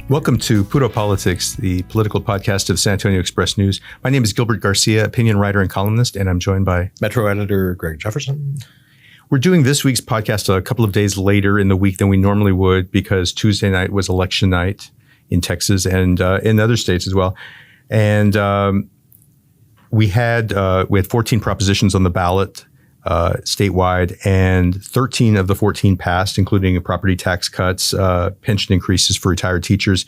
Welcome to Puro Politics, the political podcast of San Antonio Express News. My name is Gilbert Garcia, opinion writer and columnist, and I'm joined by Metro editor Greg Jefferson. We're doing this week's podcast a couple of days later in the week than we normally would because Tuesday night was election night in Texas and in other states as well. And we had 14 propositions on the ballot statewide, and 13 of the 14 passed, including property tax cuts, pension increases for retired teachers.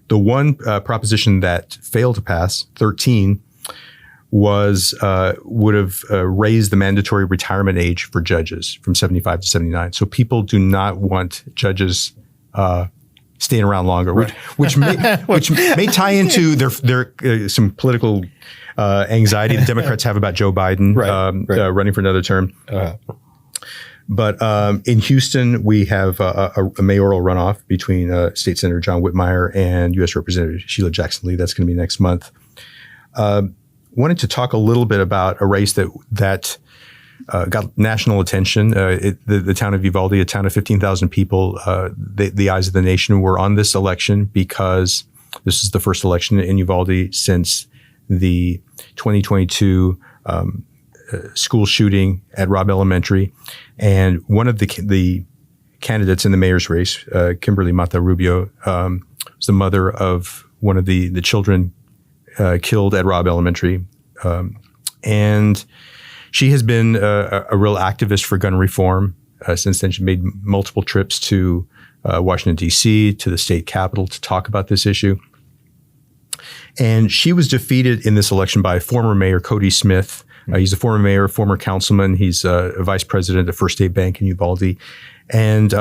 The one proposition that failed to pass, 13, was would have raised the mandatory retirement age for judges from 75 to 79. So people do not want judges staying around longer, right. which may tie into their some political anxiety the Democrats have about Joe Biden running for another term. But in Houston, we have a mayoral runoff between State Senator John Whitmire and U.S. Representative Sheila Jackson-Lee. That's going to be next month. Wanted to talk a little bit about a race that got national attention. The town of Uvalde, a town of 15,000 people, the eyes of the nation were on this election because this is the first election in Uvalde since the 2022 school shooting at Robb Elementary. And one of the candidates in the mayor's race, Kimberly Mata Rubio, was the mother of one of the children killed at Robb Elementary. And she has been a real activist for gun reform since then. She made multiple trips to Washington, D.C., to the state capitol to talk about this issue. And she was defeated in this election by former Mayor Cody Smith. He's a former mayor, former councilman. He's a vice president at First State Bank in Uvalde. And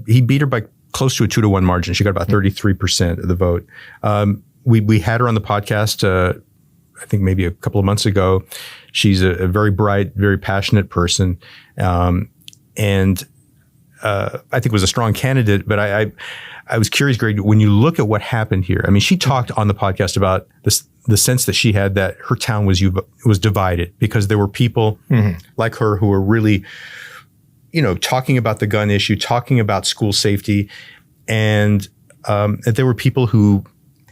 he beat her by close to a 2-1 margin. She got about 33% of the vote. We had her on the podcast, I think maybe a couple of months ago. She's a very bright, very passionate person. And I think was a strong candidate, but I was curious, Greg, when you look at what happened here, I mean, she talked on the podcast about the sense that she had that her town was divided because there were people like her who were really, talking about the gun issue, talking about school safety, and that there were people who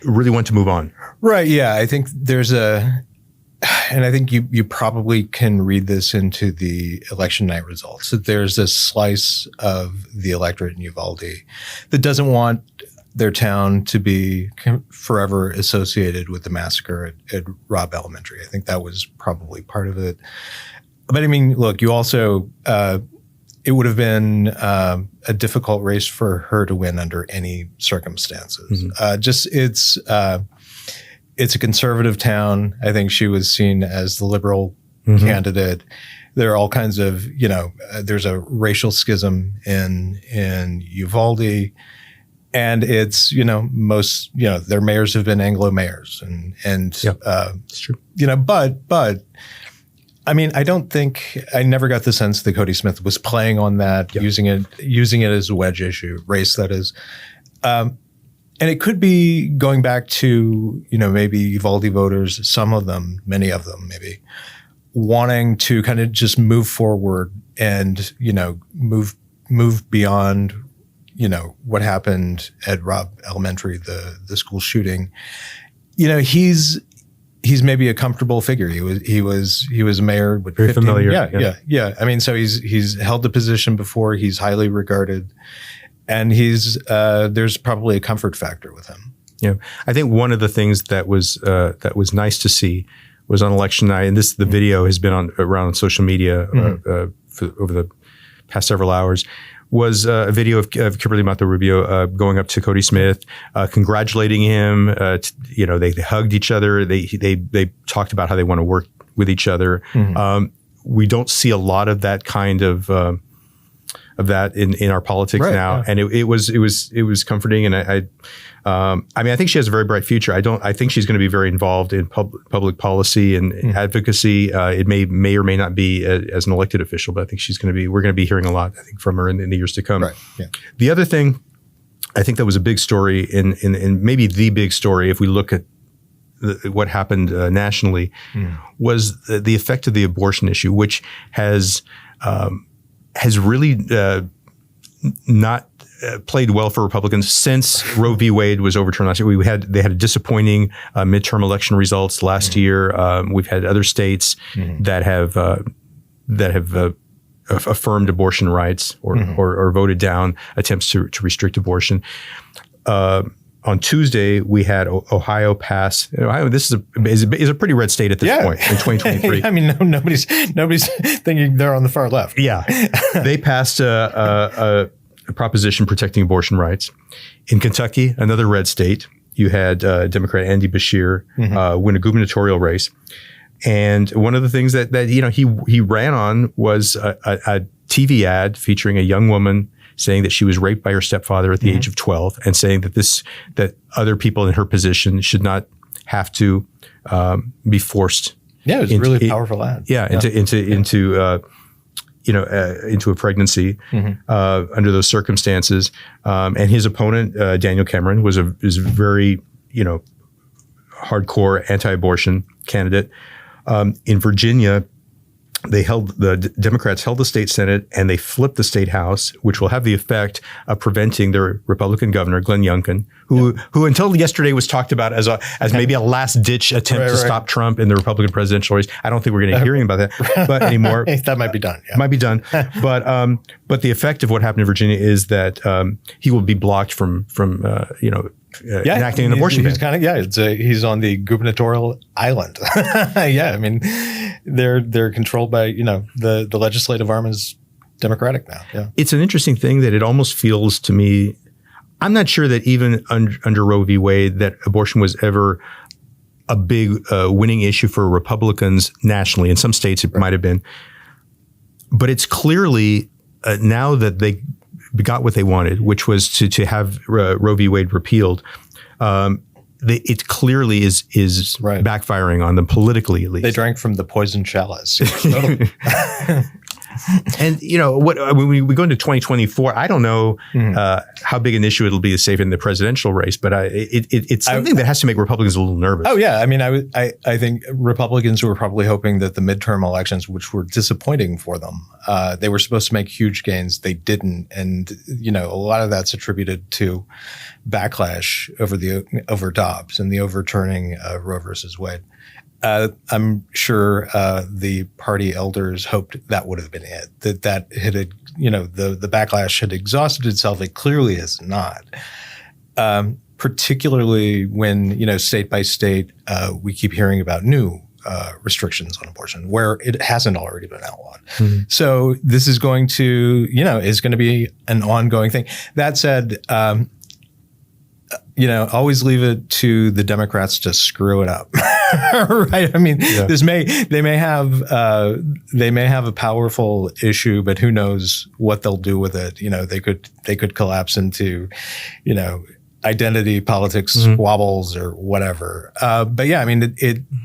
really want to move on. Right. Yeah. I think and I think you probably can read this into the election night results, that there's a slice of the electorate in Uvalde that doesn't want their town to be forever associated with the massacre at Robb Elementary. I think that was probably part of it. But I mean, look, you also, it would have been a difficult race for her to win under any circumstances. It's a conservative town. I think she was seen as the liberal candidate. There are all kinds of, there's a racial schism in Uvalde, and it's, their mayors have been Anglo mayors, and it's true. But I mean, I never got the sense that Cody Smith was playing on that, using it as a wedge issue, race that is. And it could be going back to, maybe Uvalde voters, some of them, many of them maybe, wanting to kind of just move forward and, move beyond, what happened at Robb Elementary, the school shooting. He's maybe a comfortable figure. He was a mayor with very 15, familiar. Yeah. I mean, so he's held the position before. He's highly regarded. And there's probably a comfort factor with him. Yeah, I think one of the things that was nice to see was on election night, and the video has been around social media over the past several hours, was a video of Kimberly Mata Rubio going up to Cody Smith, congratulating him. They hugged each other. They talked about how they want to work with each other. We don't see a lot of that kind of that in our politics now, and it was comforting. And I think she has a very bright future. I think she's going to be very involved in public policy and advocacy. It may or may not be as an elected official, but I think we're going to be hearing a lot, I think, from her in the years to come. Right. Yeah. The other thing I think that was a big story in maybe the big story, if we look at what happened nationally, was the effect of the abortion issue, which has really not played well for Republicans since Roe v. Wade was overturned last year. They had a disappointing midterm election results last year. We've had other states that have affirmed abortion rights or voted down attempts to restrict abortion. On Tuesday, we had Ohio pass. Ohio, this is a pretty red state at this point in 2023. I mean, nobody's thinking they're on the far left. Yeah, they passed a proposition protecting abortion rights. In Kentucky, another red state, you had Democrat Andy Beshear win a gubernatorial race, and one of the things that he ran on was a TV ad featuring a young woman saying that she was raped by her stepfather at the age of 12, and saying that other people in her position should not have to be forced. Yeah, it was a really powerful ad. Yeah, into a pregnancy under those circumstances. And his opponent, Daniel Cameron, was a very hardcore anti-abortion candidate. In Virginia, the Democrats held the state Senate and they flipped the state House, which will have the effect of preventing their Republican governor, Glenn Youngkin, who until yesterday was talked about as maybe a last ditch attempt to stop Trump in the Republican presidential race. I don't think we're going to hear about that, but anymore. That might be done. Yeah. Might be done, but the effect of what happened in Virginia is that he will be blocked from enacting an abortion ban. He's on the gubernatorial island. Yeah, I mean, they're controlled by the legislative arm is Democratic now. Yeah, it's an interesting thing that it almost feels to me. I'm not sure that even under Roe v. Wade that abortion was ever a big winning issue for Republicans nationally. In some states, it might have been, but it's clearly now that they got what they wanted, which was to have Roe v. Wade repealed. It clearly is backfiring on them politically, at least. They drank from the poisoned chalice. And when we go into 2024, I don't know how big an issue it'll be to save in the presidential race, but it's something that has to make Republicans a little nervous. Oh yeah, I mean, I think Republicans were probably hoping that the midterm elections, which were disappointing for them, they were supposed to make huge gains. They didn't, and a lot of that's attributed to backlash over Dobbs and the overturning of Roe versus Wade. I'm sure the party elders hoped that would have been it. That had, the backlash had exhausted itself. It clearly has not. Particularly when state by state, we keep hearing about new restrictions on abortion where it hasn't already been outlawed. So this is going to be an ongoing thing. That said, always leave it to the Democrats to screw it up. Right. I mean, they may have a powerful issue, but who knows what they'll do with it. They could collapse into, identity politics wobbles or whatever. But yeah, I mean,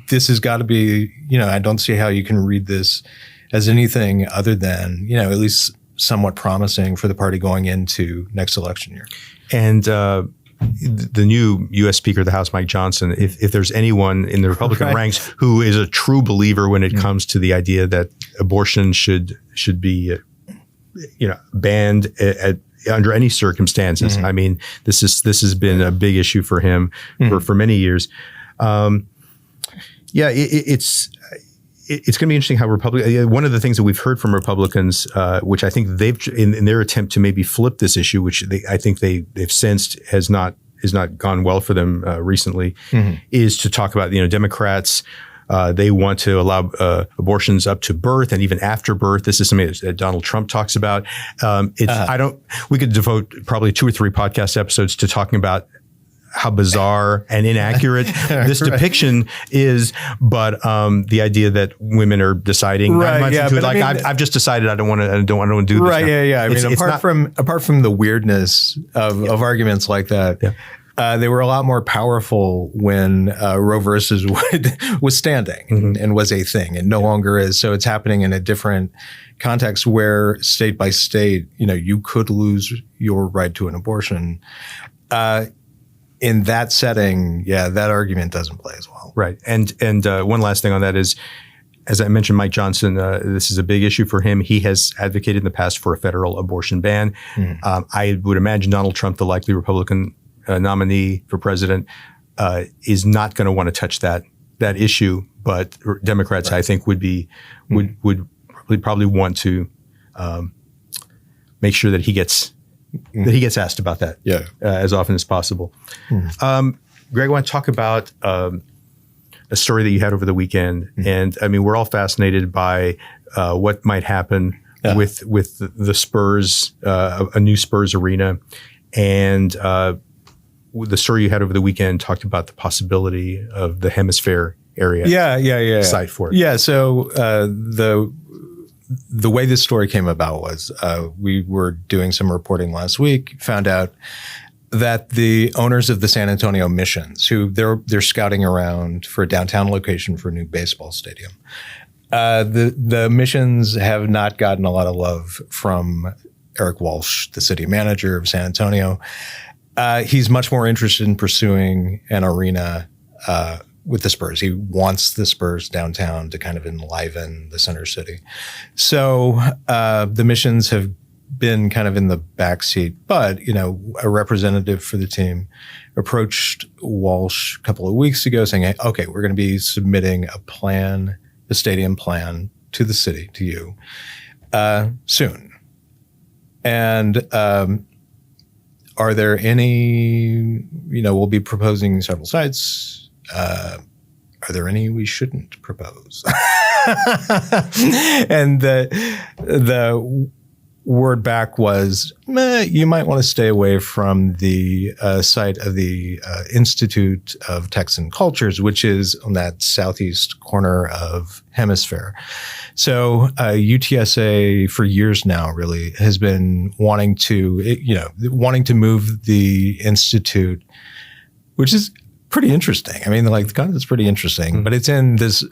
this has got to be, I don't see how you can read this as anything other than, at least somewhat promising for the party going into next election year. And, the new U.S. Speaker of the House, Mike Johnson, if there's anyone in the Republican ranks who is a true believer when it comes to the idea that abortion should be, banned under any circumstances. I mean, this has been a big issue for him for many years. It's going to be interesting how one of the things that we've heard from Republicans, which I think they've in their attempt to maybe flip this issue, which I think they've sensed has not gone well for them recently, is to talk about Democrats. They want to allow abortions up to birth and even after birth. This is something that Donald Trump talks about. We could devote probably 2 or 3 podcast episodes to talking about how bizarre and inaccurate this depiction is, but the idea that women are deciding I've just decided I don't want to do this. Right. Yeah. I mean, apart from the weirdness of arguments like that, they were a lot more powerful when Roe versus Wade was standing and was a thing, and no longer is. So it's happening in a different context where state by state, you could lose your right to an abortion. In that setting, that argument doesn't play as well. Right. And one last thing on that is, as I mentioned, Mike Johnson, this is a big issue for him. He has advocated in the past for a federal abortion ban. I would imagine Donald Trump, the likely Republican nominee for president, is not going to want to touch that issue. But Democrats, I think, would probably want to make sure that he gets asked about that as often as possible. Greg, I want to talk about a story that you had over the weekend. And I mean, we're all fascinated by what might happen with the Spurs, a new Spurs arena. And the story you had over the weekend talked about the possibility of the Hemisphere area site for it. Yeah, so the way this story came about was we were doing some reporting last week, found out that the owners of the San Antonio Missions, who they're scouting around for a downtown location for a new baseball stadium, the Missions have not gotten a lot of love from Eric Walsh, the city manager of San Antonio. He's much more interested in pursuing an arena with the Spurs. He wants the Spurs downtown to kind of enliven the center city. So the Missions have been kind of in the backseat, but a representative for the team approached Walsh a couple of weeks ago saying, hey, okay, we're going to be submitting a stadium plan to the city, to you, soon. And are there any, we'll be proposing several sites. Are there any we shouldn't propose? And the word back was, you might want to stay away from the site of the Institute of Texan Cultures, which is on that southeast corner of Hemisphere. So UTSA for years now really has been wanting to move the Institute, which is pretty interesting. I mean, the concept's pretty interesting, but it's in this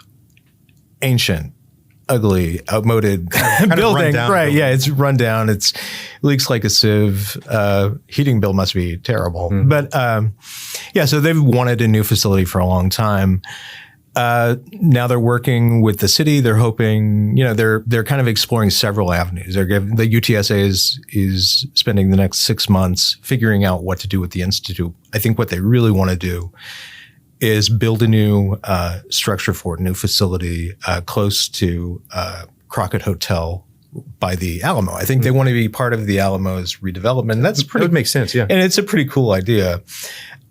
ancient, ugly, outmoded building. Right. Yeah. It's run down. It leaks like a sieve. Heating bill must be terrible. But so they've wanted a new facility for a long time. Now they're working with the city. They're hoping, they're kind of exploring several avenues. The UTSA is spending the next 6 months figuring out what to do with the Institute. I think what they really want to do is build a new structure for it, a new facility close to Crockett Hotel by the Alamo. I think they want to be part of the Alamo's redevelopment. That would make sense, yeah. And it's a pretty cool idea.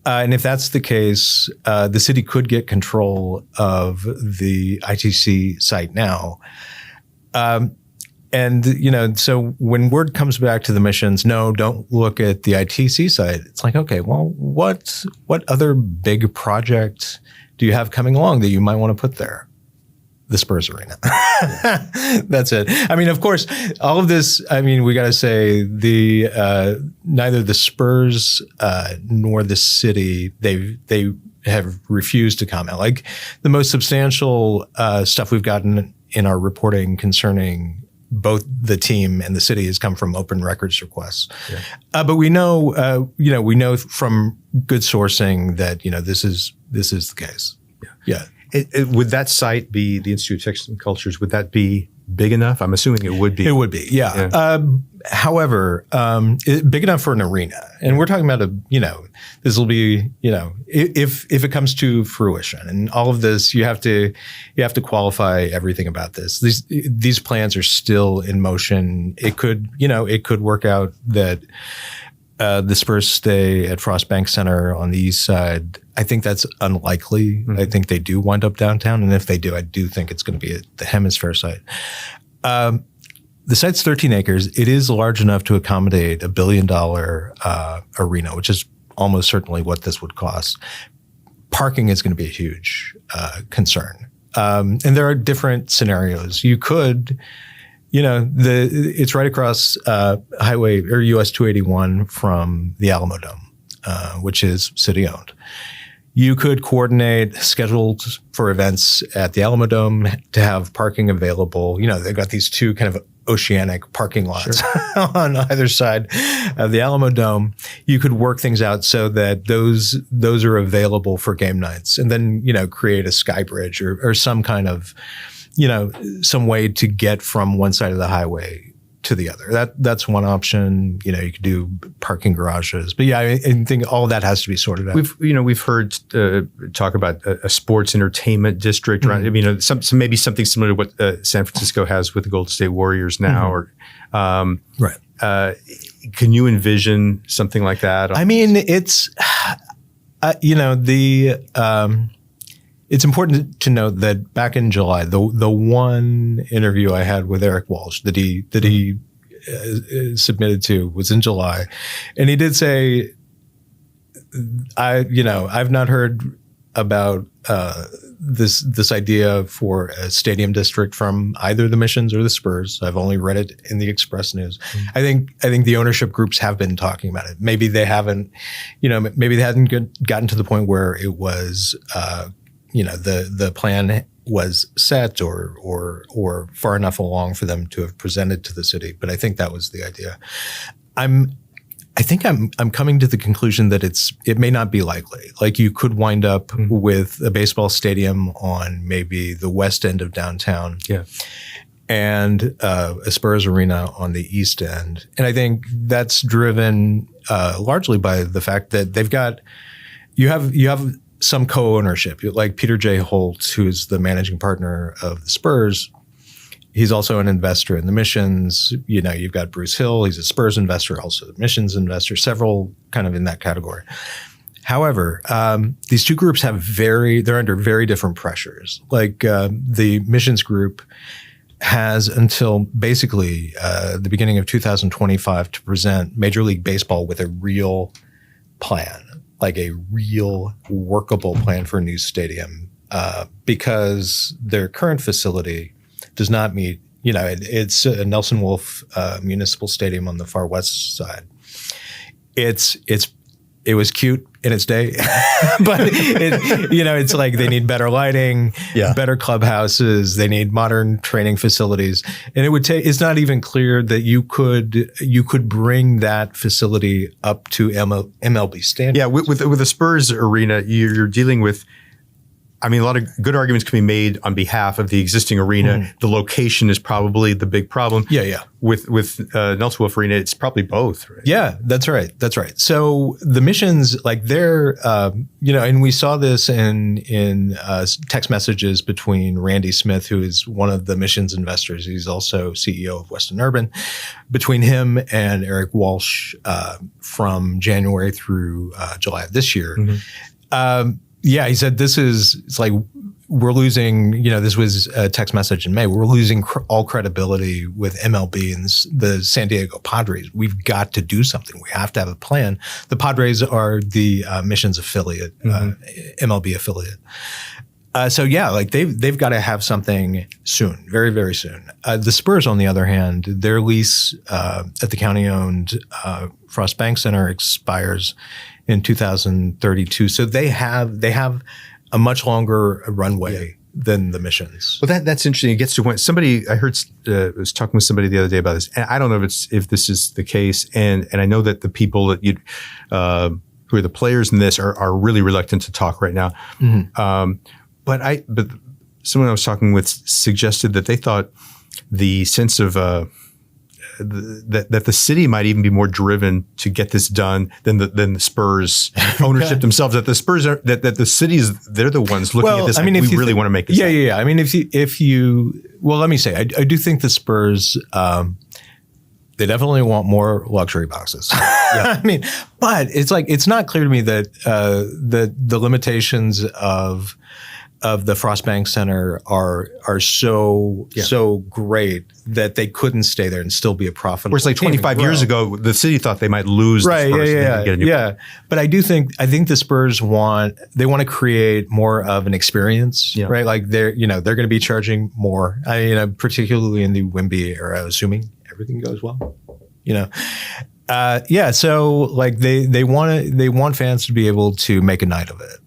And if that's the case, the city could get control of the ITC site now. So when word comes back to the Missions, no, don't look at the ITC site. It's like, okay, well, what other big project do you have coming along that you might want to put there? The Spurs arena. That's it. I mean, of course, all of this, we got to say neither the Spurs nor the city, they have refused to comment. Like the most substantial stuff we've gotten in our reporting concerning both the team and the city has come from open records requests. Yeah. But we know, we know from good sourcing that, this is the case. Yeah. Would that site be the Institute of Texan Cultures? Would that be big enough? I'm assuming it would be. It would be, yeah. However, big enough for an arena, and we're talking about this will be, if it comes to fruition, and all of this, you have to qualify everything about this. These plans are still in motion. It could work out that the Spurs stay at Frost Bank Center on the east side. I think that's unlikely. I think they do wind up downtown. And if they do, I do think it's going to be at the Hemisphere site. The site's 13 acres. It is large enough to accommodate $1 billion arena, which is almost certainly what this would cost. Parking is going to be a huge concern. And there are different scenarios. You could... it's right across highway or US 281 from the Alamo Dome, which is city owned. You could coordinate scheduled for events at the Alamo Dome to have parking available. They've got these two kind of oceanic parking lots on either side of the Alamo Dome. You could work things out so that those are available for game nights, and then create a sky bridge or some kind of some way to get from one side of the highway to the other. That's one option. You could do parking garages, but yeah, I think all of that has to be sorted out. We've heard talk about a sports entertainment district around. Maybe something similar to what San Francisco has with the Golden State Warriors now. Or right. Can you envision something like that? I mean, it's it's important to note that back in July, the one interview I had with Eric Walsh that he submitted to was in July, and he did say, I've not heard about this idea for a stadium district from either the Missions or the Spurs. I've only read it in the Express News. I think the ownership groups have been talking about it. Maybe they haven't, maybe they hadn't gotten to the point where it was. The plan was set or far enough along for them to have presented to the city. But I think that was the idea. I'm coming to the conclusion that it may not be likely. Like you could wind up with a baseball stadium on maybe the west end of downtown. Yeah. And a Spurs arena on the east end. And I think that's driven largely by the fact that you have some co-ownership, like Peter J. Holt, who's the managing partner of the Spurs. He's also an investor in the Missions. You've got Bruce Hill. He's a Spurs investor, also the Missions investor, several kind of in that category. However, these two groups they're under very different pressures. Like the Missions group has until basically the beginning of 2025 to present Major League Baseball with a real plan. Like a real workable plan for a new stadium, because their current facility does not meet, it's a Nelson Wolff Municipal Stadium on the far west side. It was cute in its day, but it's like they need better lighting, better clubhouses, they need modern training facilities, and it's not even clear that you could bring that facility up to MLB standards. Yeah, with the Spurs arena, you're dealing with. I mean, a lot of good arguments can be made on behalf of the existing arena. The location is probably the big problem. Yeah. With Nelson Wolff Arena, it's probably both, right? Yeah, that's right. So the Missions, like they're, and we saw this in text messages between Randy Smith, who is one of the Missions investors. He's also CEO of Weston Urban. Between him and Eric Walsh from January through July of this year. Yeah, he said it's like we're losing, this was a text message in May, we're losing all credibility with MLB and the San Diego Padres. We've got to do something. We have to have a plan. The Padres are the Missions affiliate, MLB affiliate. So yeah, like they've got to have something soon, very, very soon. The Spurs, on the other hand, their lease at the county-owned Frost Bank Center expires in 2032. So they have a much longer runway than the Missions. Well, that's interesting. It gets to when somebody I heard was talking with somebody the other day about this, and I don't know if this is the case, and I know that the people that who are the players in this are really reluctant to talk right now. But someone I was talking with suggested that they thought the sense of that the city might even be more driven to get this done than the Spurs ownership themselves. That the Spurs are that the cities, they're the ones looking at this. I mean, if we really want to make this. Yeah. I mean, if you let me say, I do think the Spurs. They definitely want more luxury boxes. I mean, but it's not clear to me that the limitations of the Frost Bank Center are so great that they couldn't stay there and still be a profitable. Whereas like 25 years ago, the city thought they might lose the Spurs. Yeah. But I think the Spurs want to create more of an experience, right? Like they're going to be charging more, particularly in the Wemby era, assuming everything goes well, So like they want fans to be able to make a night of it.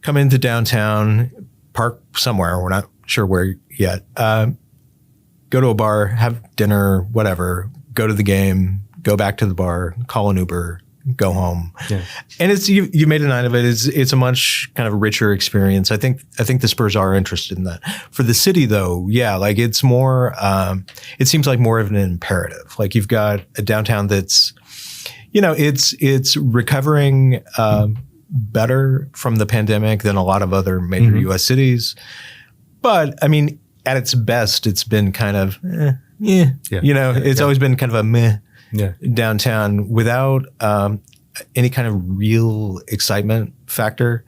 Come into downtown, park somewhere. We're not sure where yet. Go to a bar, have dinner, whatever. Go to the game. Go back to the bar. Call an Uber. go home. Yeah. And it's you made a night of it. It's a much kind of richer experience. I think the Spurs are interested in that. For the city, though, yeah, like it's more. It seems like more of an imperative. Like you've got a downtown that's, it's recovering better from the pandemic than a lot of other major U.S. cities. But I mean, at its best, it's been kind of it's always been kind of a meh downtown without any kind of real excitement factor.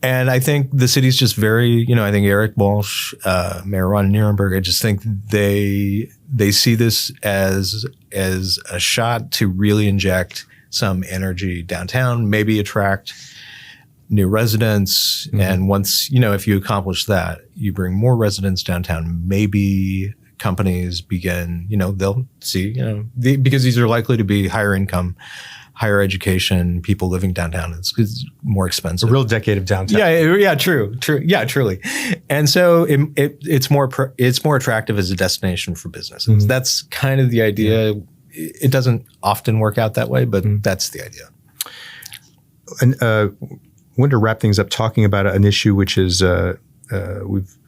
And I think the city's just very, I think Eric Walsh, Mayor Ron Nirenberg, I just think they see this as a shot to really inject some energy downtown, maybe attract new residents. And once, if you accomplish that, you bring more residents downtown, maybe companies begin, they'll see, because these are likely to be higher income, higher education, people living downtown. It's more expensive. A real decade of downtown. Yeah, true. Yeah, truly. And so it's more attractive as a destination for businesses. That's kind of the idea. It doesn't often work out that way, but that's the idea. And I wanted to wrap things up talking about an issue which is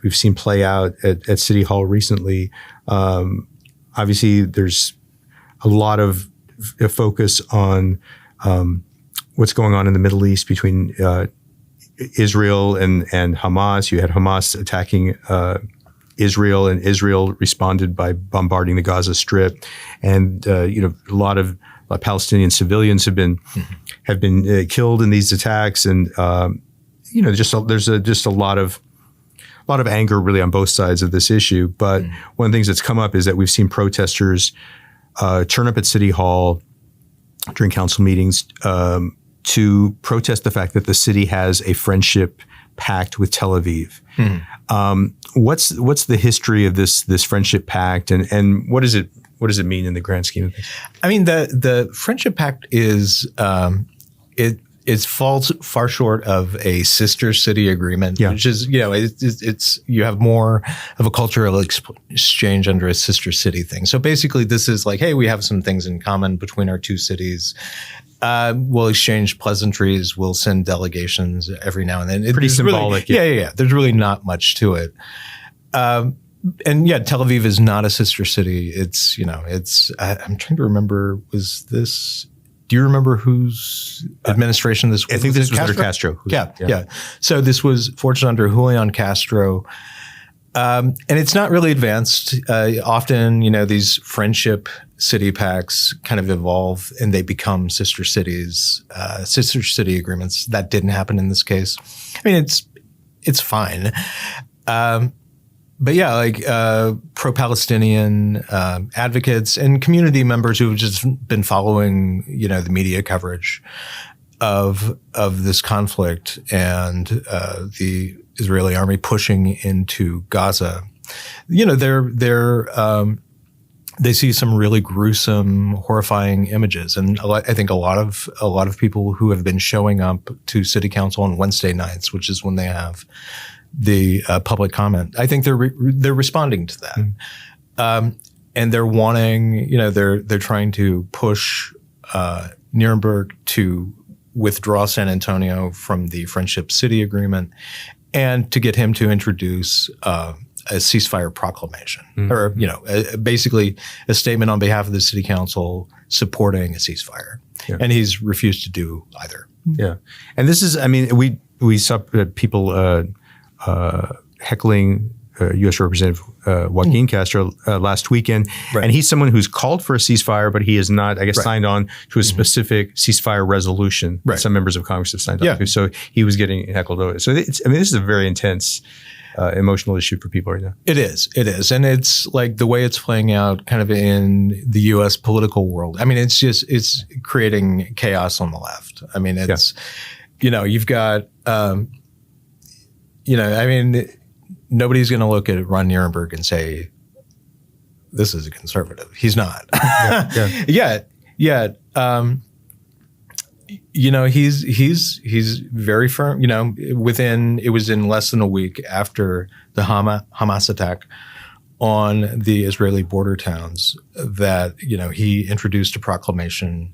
we've seen play out at City Hall recently. Obviously, there's a lot of focus on what's going on in the Middle East between Israel and Hamas. You had Hamas attacking Israel, and Israel responded by bombarding the Gaza Strip, and a lot of Palestinian civilians have been killed in these attacks, and there's a lot of anger really on both sides of this issue. But one of the things that's come up is that we've seen protesters turn up at City Hall during council meetings to protest the fact that the city has a friendship pact with Tel Aviv. What's the history of this friendship pact, and what does it mean in the grand scheme of things? I mean, the friendship pact is it falls far short of a sister city agreement, which is, it's you have more of a cultural exchange under a sister city thing. So basically this is like, hey, we have some things in common between our two cities. We'll exchange pleasantries. We'll send delegations every now and then. Pretty symbolic. Really, yeah. There's really not much to it. And Tel Aviv is not a sister city. It's, I'm trying to remember, do you remember whose administration this was? I think this was under Castro. Yeah. So this was forged under Julian Castro. And it's not really advanced. Often, these friendship city pacts kind of evolve and they become sister city agreements. That didn't happen in this case. I mean, it's fine. But yeah, like pro-Palestinian advocates and community members who have just been following, the media coverage of this conflict and the Israeli army pushing into Gaza. They see some really gruesome, horrifying images, and I think a lot of people who have been showing up to City Council on Wednesday nights, which is when they have the public comment, I think they're responding to that, and they're wanting, they're trying to push Nirenberg to withdraw San Antonio from the Friendship City Agreement, and to get him to introduce a ceasefire proclamation, or basically a statement on behalf of the City Council supporting a ceasefire, and he's refused to do either. Yeah, and this is, I mean, we saw people heckling U.S. Representative Joaquin Castro last weekend. Right. And he's someone who's called for a ceasefire, but he has not, I guess, signed on to a specific ceasefire resolution that some members of Congress have signed on to. So he was getting heckled over it. So this is a very intense emotional issue for people right now. It is. And it's like the way it's playing out kind of in the U.S. political world. I mean, it's creating chaos on the left. I mean, it's, you've got, nobody's going to look at Ron Nirenberg and say, this is a conservative. He's not. He's very firm, it was in less than a week after the Hamas attack on the Israeli border towns that, he introduced a proclamation,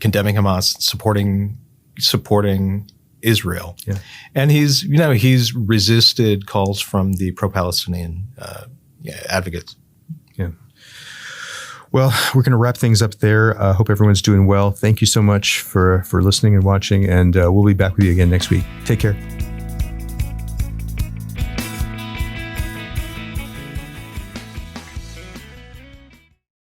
condemning Hamas, supporting Israel. Yeah. And he's resisted calls from the pro-Palestinian advocates. Yeah. Well, we're going to wrap things up there. Hope everyone's doing well. Thank you so much for listening and watching, and we'll be back with you again next week. Take care.